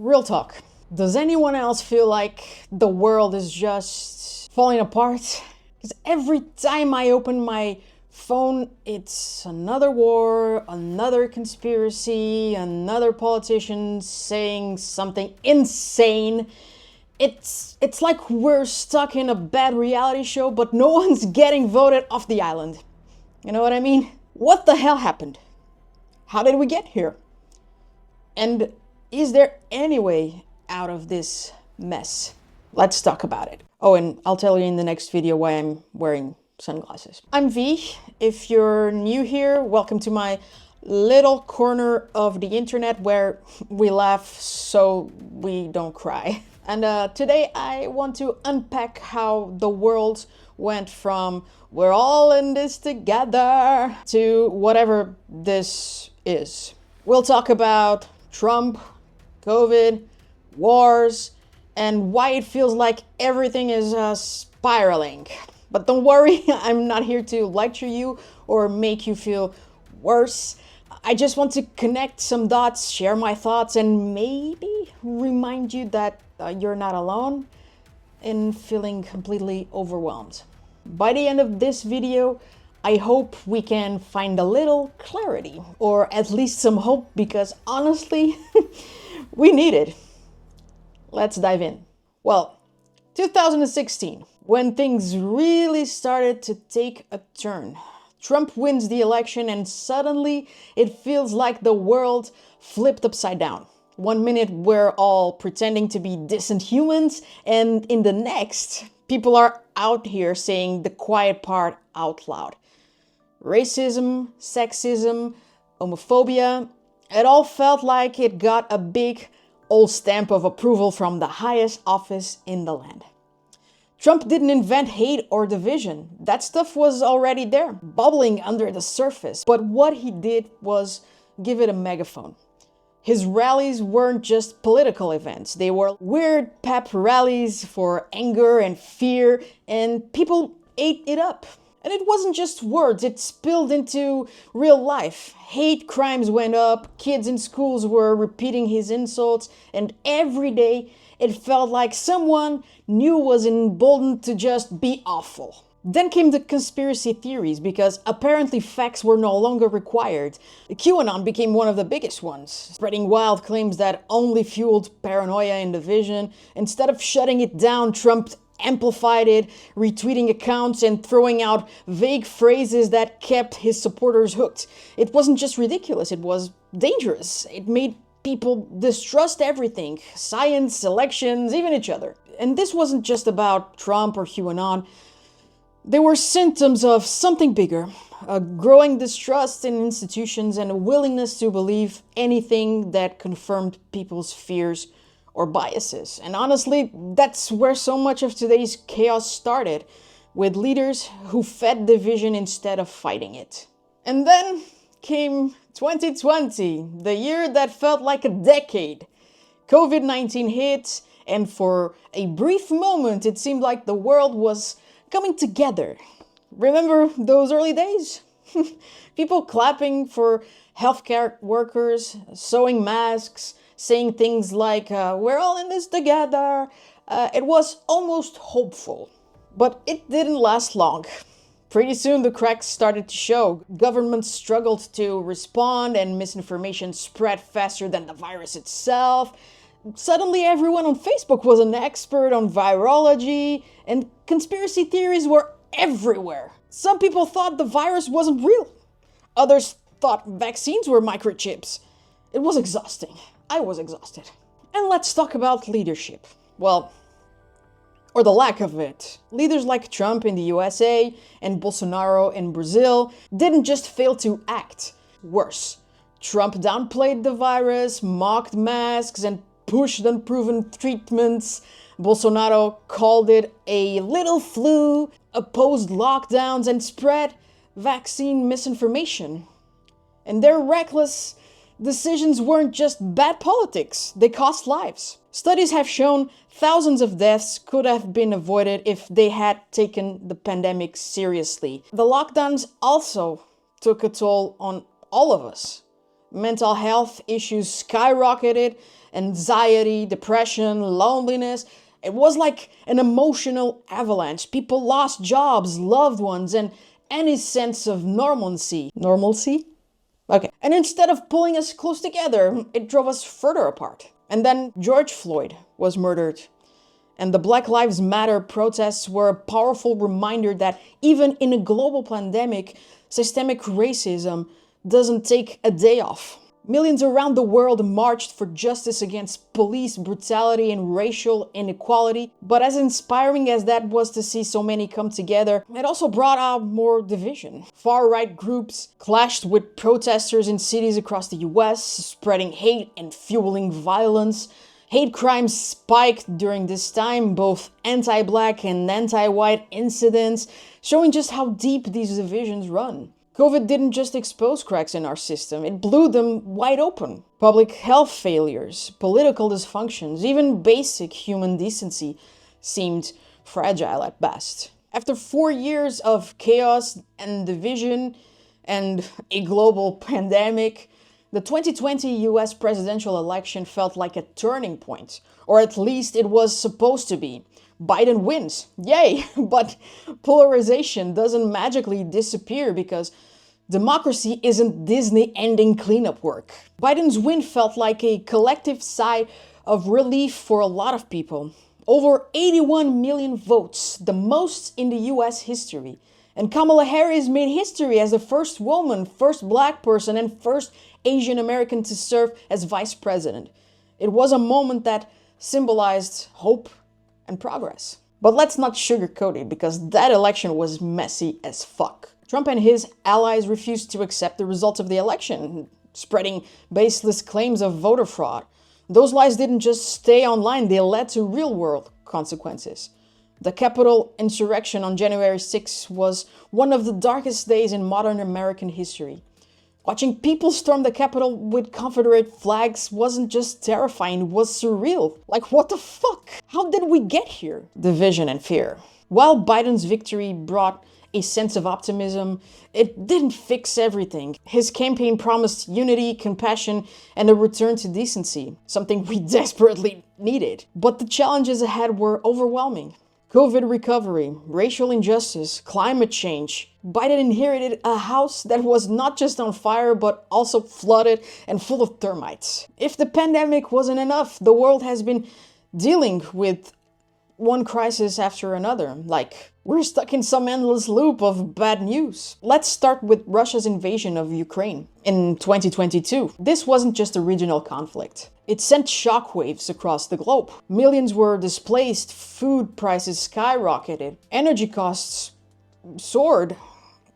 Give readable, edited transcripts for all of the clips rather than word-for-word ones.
Real talk. Does anyone else feel like the world is just falling apart? Because every time I open my phone, it's another war, another conspiracy, another politician saying something insane. It's like we're stuck in a bad reality show, but no one's getting voted off the island. You know what I mean? What the hell happened? How did we get here? And is there any way out of this mess? Let's talk about it. Oh, and I'll tell you in the next video why I'm wearing sunglasses. I'm V. If you're new here, welcome to my little corner of the internet where we laugh so we don't cry. And today I want to unpack how the world went from we're all in this together to whatever this is. We'll talk about Trump, COVID, wars, and why it feels like everything is spiraling. But don't worry, I'm not here to lecture you or make you feel worse. I just want to connect some dots, share my thoughts, and maybe remind you that you're not alone in feeling completely overwhelmed. By the end of this video, I hope we can find a little clarity, or at least some hope, because honestly, we need it. Let's dive in. Well, 2016, when things really started to take a turn. Trump wins the election and suddenly it feels like the world flipped upside down. 1 minute we're all pretending to be decent humans, and in the next, people are out here saying the quiet part out loud. Racism, sexism, homophobia, it all felt like it got a big old stamp of approval from the highest office in the land. Trump didn't invent hate or division. That stuff was already there, bubbling under the surface. But what he did was give it a megaphone. His rallies weren't just political events. They were weird pep rallies for anger and fear, and people ate it up. And it wasn't just words, it spilled into real life. Hate crimes went up, kids in schools were repeating his insults, and every day it felt like someone new was emboldened to just be awful. Then came the conspiracy theories, because apparently facts were no longer required. QAnon became one of the biggest ones, spreading wild claims that only fueled paranoia and division. Instead of shutting it down, Trump amplified it, retweeting accounts and throwing out vague phrases that kept his supporters hooked. It wasn't just ridiculous, it was dangerous. It made people distrust everything, science, elections, even each other. And this wasn't just about Trump or QAnon. They were symptoms of something bigger, a growing distrust in institutions and a willingness to believe anything that confirmed people's fears or biases. And honestly, that's where so much of today's chaos started, with leaders who fed division instead of fighting it. And then came 2020, the year that felt like a decade. COVID-19 hit, and for a brief moment, it seemed like the world was coming together. Remember those early days? People clapping for healthcare workers, sewing masks, saying things like, we're all in this together. It was almost hopeful, but it didn't last long. Pretty soon the cracks started to show. Governments struggled to respond and misinformation spread faster than the virus itself. Suddenly everyone on Facebook was an expert on virology, and conspiracy theories were everywhere. Some people thought the virus wasn't real. Others thought vaccines were microchips. It was exhausting. I was exhausted. And let's talk about leadership. Well, or the lack of it. Leaders like Trump in the USA and Bolsonaro in Brazil didn't just fail to act. Worse, Trump downplayed the virus, mocked masks, and pushed unproven treatments. Bolsonaro called it a little flu, opposed lockdowns, and spread vaccine misinformation. And their reckless decisions weren't just bad politics, they cost lives. Studies have shown thousands of deaths could have been avoided if they had taken the pandemic seriously. The lockdowns also took a toll on all of us. Mental health issues skyrocketed, anxiety, depression, loneliness. It was like an emotional avalanche. People lost jobs, loved ones, and any sense of normalcy. Normalcy? Okay. And instead of pulling us close together, it drove us further apart. And then George Floyd was murdered. And the Black Lives Matter protests were a powerful reminder that even in a global pandemic, systemic racism doesn't take a day off. Millions around the world marched for justice against police brutality and racial inequality. But as inspiring as that was to see so many come together, it also brought out more division. Far-right groups clashed with protesters in cities across the US, spreading hate and fueling violence. Hate crimes spiked during this time, both anti-black and anti-white incidents, showing just how deep these divisions run. COVID didn't just expose cracks in our system, it blew them wide open. Public health failures, political dysfunctions, even basic human decency seemed fragile at best. After 4 years of chaos and division and a global pandemic, the 2020 US presidential election felt like a turning point, or at least it was supposed to be. Biden wins, yay! But polarization doesn't magically disappear because democracy isn't Disney ending cleanup work. Biden's win felt like a collective sigh of relief for a lot of people. Over 81 million votes, the most in the US history. And Kamala Harris made history as the first woman, first black person, and first Asian American to serve as vice president. It was a moment that symbolized hope and progress. But let's not sugarcoat it, because that election was messy as fuck. Trump and his allies refused to accept the results of the election, spreading baseless claims of voter fraud. Those lies didn't just stay online, they led to real-world consequences. The Capitol insurrection on January 6 was one of the darkest days in modern American history. Watching people storm the Capitol with Confederate flags wasn't just terrifying, it was surreal. Like, what the fuck? How did we get here? Division and fear. While Biden's victory brought a sense of optimism, it didn't fix everything. His campaign promised unity, compassion, and a return to decency, something we desperately needed. But the challenges ahead were overwhelming. COVID recovery, racial injustice, climate change. Biden inherited a house that was not just on fire, but also flooded and full of termites. If the pandemic wasn't enough, the world has been dealing with one crisis after another. Like, we're stuck in some endless loop of bad news. Let's start with Russia's invasion of Ukraine in 2022. This wasn't just a regional conflict. It sent shockwaves across the globe. Millions were displaced, food prices skyrocketed, energy costs soared.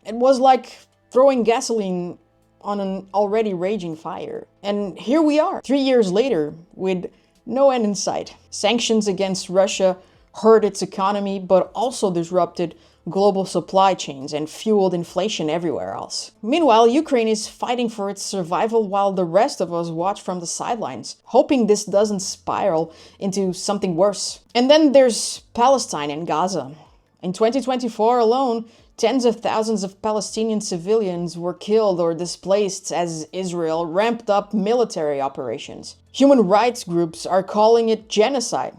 It was like throwing gasoline on an already raging fire. And here we are, 3 years later, with no end in sight. Sanctions against Russia hurt its economy, but also disrupted global supply chains and fueled inflation everywhere else. Meanwhile, Ukraine is fighting for its survival while the rest of us watch from the sidelines, hoping this doesn't spiral into something worse. And then there's Palestine and Gaza. In 2024 alone, tens of thousands of Palestinian civilians were killed or displaced as Israel ramped up military operations. Human rights groups are calling it genocide.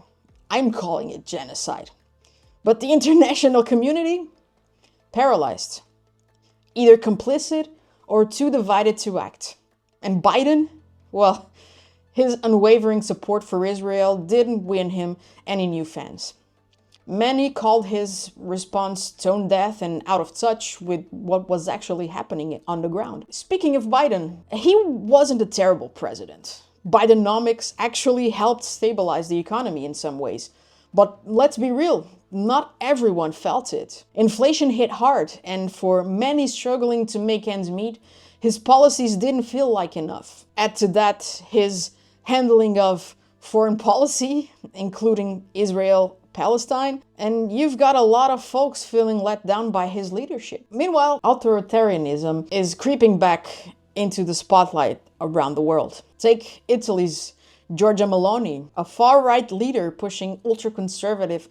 I'm calling it genocide. But the international community? Paralyzed. Either complicit or too divided to act. And Biden? Well, his unwavering support for Israel didn't win him any new fans. Many called his response tone deaf and out of touch with what was actually happening on the ground. Speaking of Biden, he wasn't a terrible president. Bidenomics actually helped stabilize the economy in some ways. But let's be real, not everyone felt it. Inflation hit hard, and for many struggling to make ends meet, his policies didn't feel like enough. Add to that his handling of foreign policy, including Israel, Palestine, and you've got a lot of folks feeling let down by his leadership. Meanwhile, authoritarianism is creeping back into the spotlight around the world. Take Italy's Giorgia Meloni, a far-right leader pushing ultra-conservative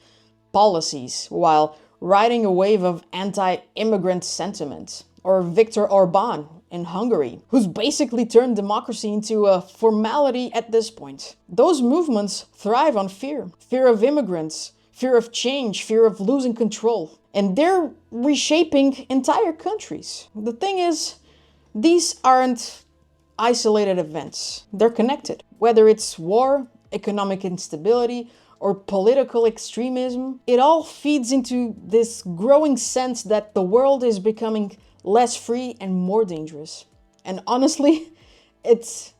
policies while riding a wave of anti-immigrant sentiment. Or Viktor Orban, in Hungary, who's basically turned democracy into a formality at this point. Those movements thrive on fear. Fear of immigrants, fear of change, fear of losing control. And they're reshaping entire countries. The thing is, these aren't isolated events. They're connected. Whether it's war, economic instability, or political extremism, it all feeds into this growing sense that the world is becoming less free and more dangerous. And honestly, it's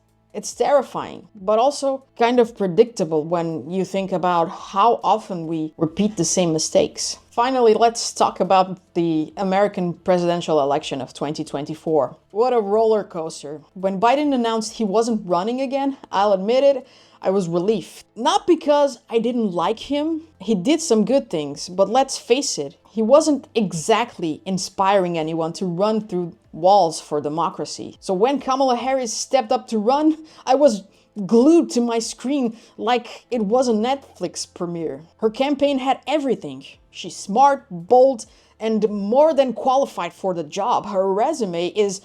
terrifying, but also kind of predictable when you think about how often we repeat the same mistakes. Finally, let's talk about the American presidential election of 2024. What a roller coaster. When Biden announced he wasn't running again, I'll admit it, I was relieved. Not because I didn't like him, he did some good things, but let's face it, he wasn't exactly inspiring anyone to run through walls for democracy. So when Kamala Harris stepped up to run, I was glued to my screen like it was a Netflix premiere. Her campaign had everything. She's smart, bold, and more than qualified for the job. Her resume is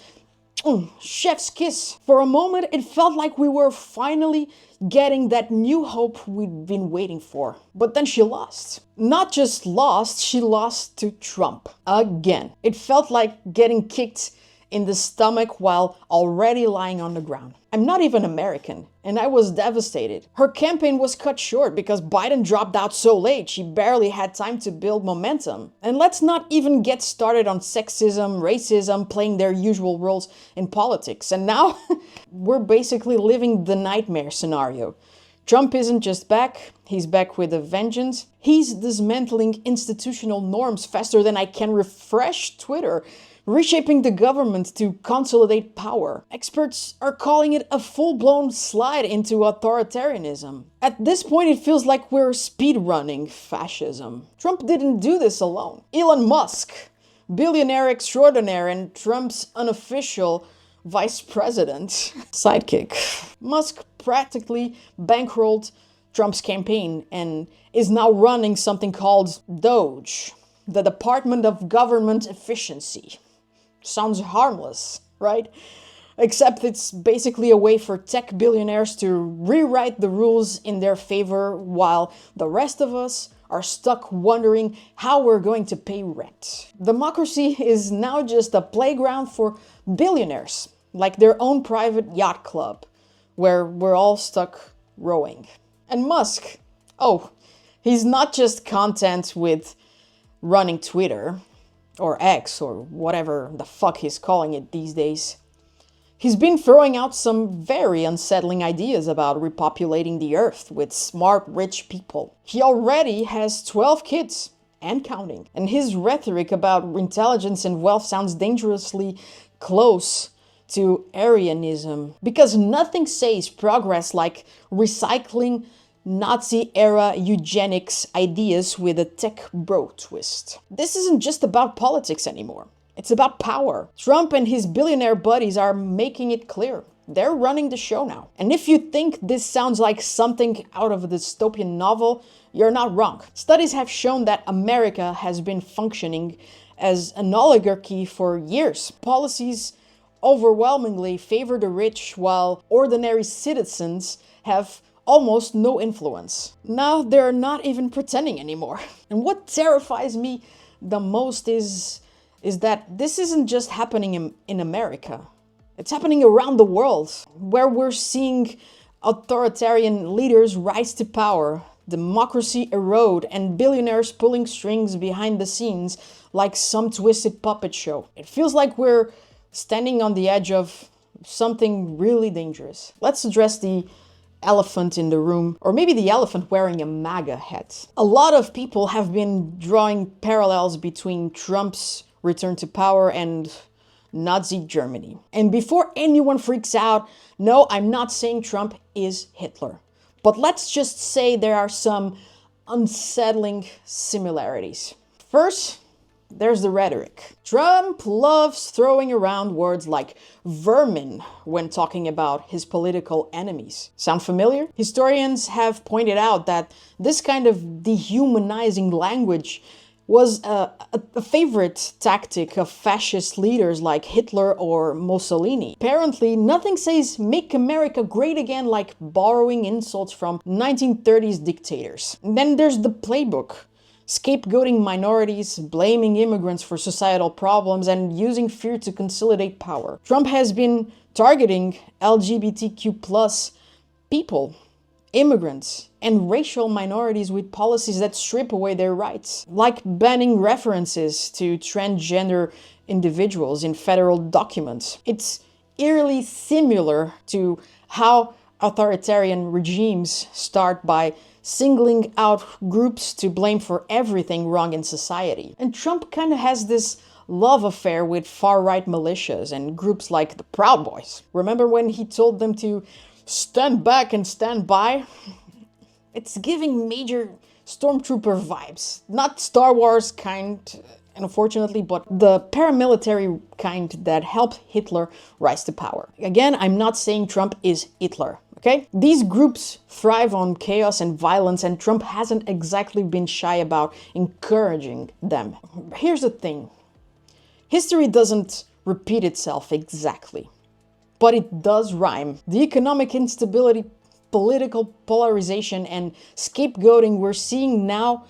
chef's kiss. For a moment, it felt like we were finally getting that new hope we'd been waiting for. But then she lost. Not just lost, she lost to Trump. Again. It felt like getting kicked in the stomach while already lying on the ground. I'm not even American, and I was devastated. Her campaign was cut short because Biden dropped out so late, she barely had time to build momentum. And let's not even get started on sexism, racism, playing their usual roles in politics. And now, we're basically living the nightmare scenario. Trump isn't just back, he's back with a vengeance. He's dismantling institutional norms faster than I can refresh Twitter, reshaping the government to consolidate power. Experts are calling it a full-blown slide into authoritarianism. At this point, it feels like we're speedrunning fascism. Trump didn't do this alone. Elon Musk, billionaire extraordinaire and Trump's unofficial vice president, sidekick. Musk practically bankrolled Trump's campaign and is now running something called DOGE, the Department of Government Efficiency. Sounds harmless, right? Except it's basically a way for tech billionaires to rewrite the rules in their favor while the rest of us are stuck wondering how we're going to pay rent. Democracy is now just a playground for billionaires, like their own private yacht club, where we're all stuck rowing. And Musk, he's not just content with running Twitter, or X, or whatever the fuck he's calling it these days. He's been throwing out some very unsettling ideas about repopulating the earth with smart, rich people. He already has 12 kids, and counting. And his rhetoric about intelligence and wealth sounds dangerously close to Aryanism, because nothing says progress like recycling Nazi-era eugenics ideas with a tech bro twist. This isn't just about politics anymore. It's about power. Trump and his billionaire buddies are making it clear. They're running the show now. And if you think this sounds like something out of a dystopian novel, you're not wrong. Studies have shown that America has been functioning as an oligarchy for years. Policies overwhelmingly favor the rich while ordinary citizens have almost no influence. Now they're not even pretending anymore. And what terrifies me the most is that this isn't just happening in America. It's happening around the world, where we're seeing authoritarian leaders rise to power, democracy erode, and billionaires pulling strings behind the scenes like some twisted puppet show. It feels like we're standing on the edge of something really dangerous. Let's address the elephant in the room, or maybe the elephant wearing a MAGA hat. A lot of people have been drawing parallels between Trump's return to power and Nazi Germany. And before anyone freaks out, no, I'm not saying Trump is Hitler. But let's just say there are some unsettling similarities. First, there's the rhetoric. Trump loves throwing around words like vermin when talking about his political enemies. Sound familiar? Historians have pointed out that this kind of dehumanizing language was a favorite tactic of fascist leaders like Hitler or Mussolini. Apparently, nothing says "Make America Great Again" like borrowing insults from 1930s dictators. And then there's the playbook. Scapegoating minorities, blaming immigrants for societal problems, and using fear to consolidate power. Trump has been targeting LGBTQ plus people, immigrants, and racial minorities with policies that strip away their rights, like banning references to transgender individuals in federal documents. It's eerily similar to how authoritarian regimes start by singling out groups to blame for everything wrong in society. And Trump kind of has this love affair with far-right militias and groups like the Proud Boys. Remember when he told them to stand back and stand by? It's giving major stormtrooper vibes. Not Star Wars kind, unfortunately, but the paramilitary kind that helped Hitler rise to power. Again, I'm not saying Trump is Hitler, okay? These groups thrive on chaos and violence, and Trump hasn't exactly been shy about encouraging them. Here's the thing. History doesn't repeat itself exactly, but it does rhyme. The economic instability, political polarization, and scapegoating we're seeing now,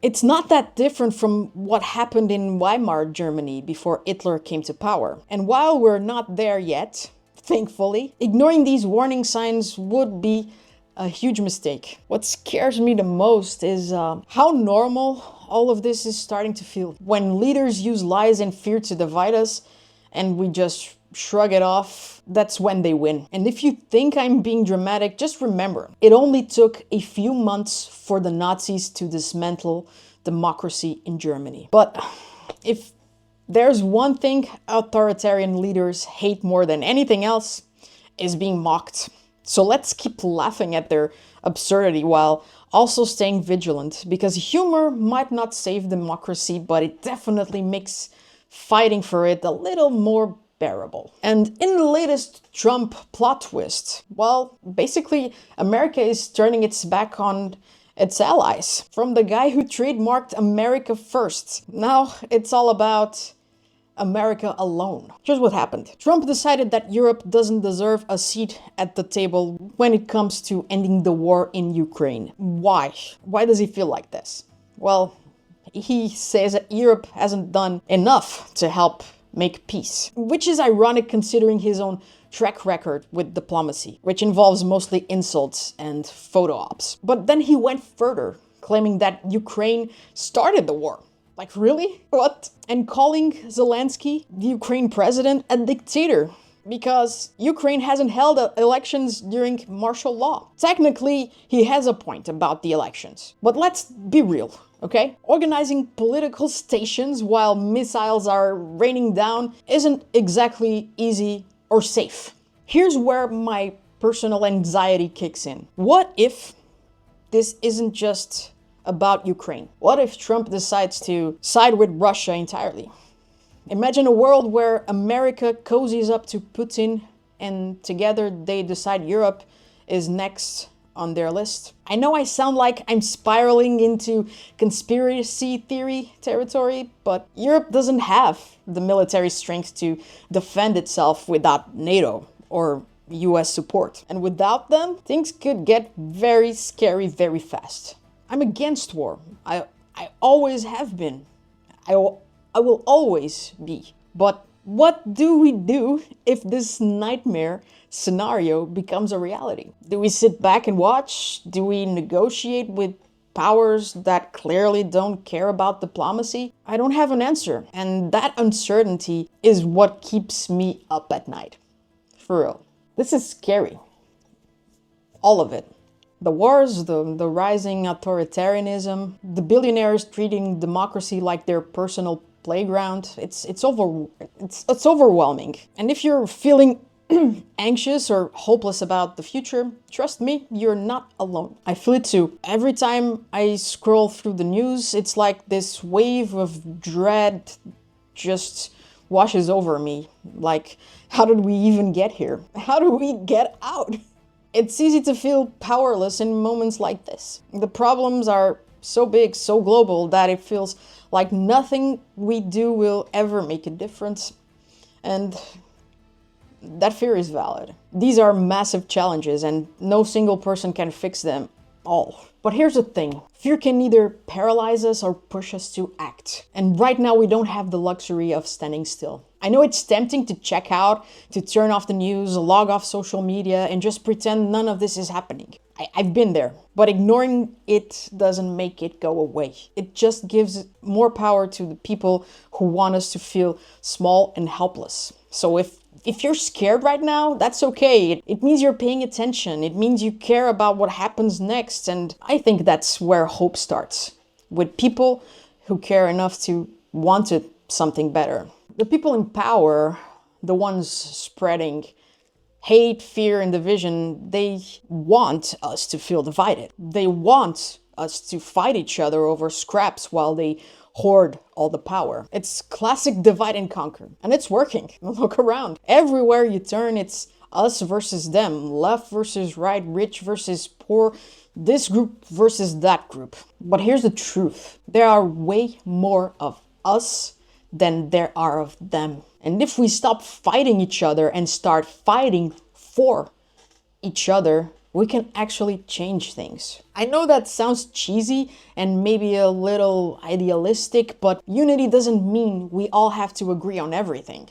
it's not that different from what happened in Weimar Germany before Hitler came to power. And while we're not there yet, thankfully, ignoring these warning signs would be a huge mistake. What scares me the most is how normal all of this is starting to feel. When leaders use lies and fear to divide us, and we just shrug it off, that's when they win. And if you think I'm being dramatic, just remember, it only took a few months for the Nazis to dismantle democracy in Germany. But if there's one thing authoritarian leaders hate more than anything else, is being mocked. So let's keep laughing at their absurdity while also staying vigilant, because humor might not save democracy, but it definitely makes fighting for it a little more bearable. And in the latest Trump plot twist, well, basically America is turning its back on its allies. From the guy who trademarked America first, now it's all about America alone. Here's what happened. Trump decided that Europe doesn't deserve a seat at the table when it comes to ending the war in Ukraine. Why? Why does he feel like this? Well, he says that Europe hasn't done enough to help make peace, which is ironic considering his own track record with diplomacy, which involves mostly insults and photo ops. But then he went further, claiming that Ukraine started the war. Like, really? What? And calling Zelensky, the Ukraine president, a dictator because Ukraine hasn't held elections during martial law. Technically, he has a point about the elections. But let's be real, okay? Organizing political stations while missiles are raining down isn't exactly easy or safe. Here's where my personal anxiety kicks in. What if this isn't just about Ukraine? What if Trump decides to side with Russia entirely? Imagine a world where America cozies up to Putin and together they decide Europe is next on their list. I know I sound like I'm spiraling into conspiracy theory territory, but Europe doesn't have the military strength to defend itself without NATO or US support. And without them, things could get very scary very fast. I'm against war. I always have been. I will always be. But what do we do if this nightmare scenario becomes a reality? Do we sit back and watch? Do we negotiate with powers that clearly don't care about diplomacy? I don't have an answer. And that uncertainty is what keeps me up at night. For real. This is scary. All of it. The wars, the rising authoritarianism, the billionaires treating democracy like their personal playground. It's overwhelming. And if you're feeling anxious or hopeless about the future, trust me, you're not alone. I feel it too. Every time I scroll through the news, it's like this wave of dread just washes over me. Like, how did we even get here? How do we get out? It's easy to feel powerless in moments like this. The problems are so big, so global that it feels like nothing we do will ever make a difference. And that fear is valid. These are massive challenges and no single person can fix them all. But here's the thing. Fear can either paralyze us or push us to act. And right now we don't have the luxury of standing still. I know it's tempting to check out, to turn off the news, log off social media, and just pretend none of this is happening. I've been there. But ignoring it doesn't make it go away. It just gives more power to the people who want us to feel small and helpless. So if you're scared right now, that's okay. It means you're paying attention. It means you care about what happens next. And I think that's where hope starts. With people who care enough to want something better. The people in power, the ones spreading hate, fear, and division, they want us to feel divided. They want us to fight each other over scraps while they hoard all the power. It's classic divide and conquer, and it's working. Look around. Everywhere you turn, it's us versus them, left versus right, rich versus poor, this group versus that group. But here's the truth. There are way more of us than there are of them. And if we stop fighting each other and start fighting for each other, we can actually change things. I know that sounds cheesy and maybe a little idealistic, but unity doesn't mean we all have to agree on everything.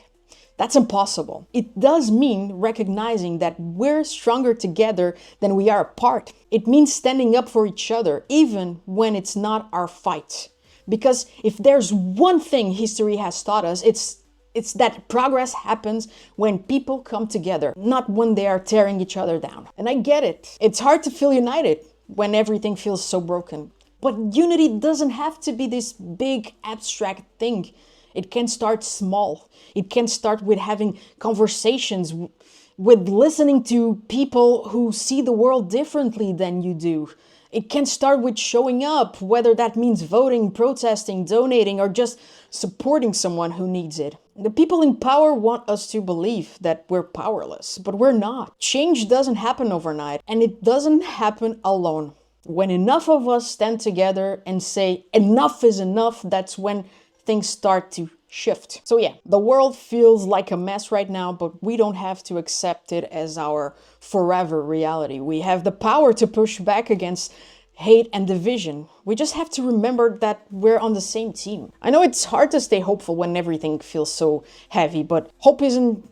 That's impossible. It does mean recognizing that we're stronger together than we are apart. It means standing up for each other, even when it's not our fight. Because if there's one thing history has taught us, it's that progress happens when people come together, not when they are tearing each other down. And I get it. It's hard to feel united when everything feels so broken. But unity doesn't have to be this big abstract thing. It can start small. It can start with having conversations, with listening to people who see the world differently than you do. It can start with showing up, whether that means voting, protesting, donating, or just supporting someone who needs it. The people in power want us to believe that we're powerless, but we're not. Change doesn't happen overnight, and it doesn't happen alone. When enough of us stand together and say, enough is enough, that's when things start to shift. So yeah, the world feels like a mess right now, but we don't have to accept it as our forever reality. We have the power to push back against hate and division. We just have to remember that we're on the same team. I know it's hard to stay hopeful when everything feels so heavy, but hope isn't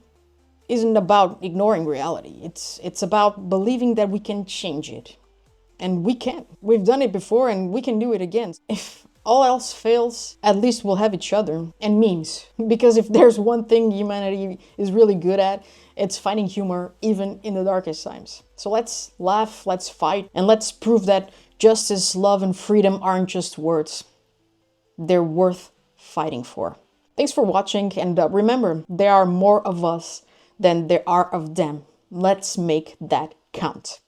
about ignoring reality. It's about believing that we can change it. And we can. We've done it before and we can do it again. If all else fails, at least we'll have each other and memes. Because if there's one thing humanity is really good at, it's finding humor even in the darkest times. So let's laugh, let's fight, and let's prove that justice, love, and freedom aren't just words. They're worth fighting for. Thanks for watching, and remember, there are more of us than there are of them. Let's make that count.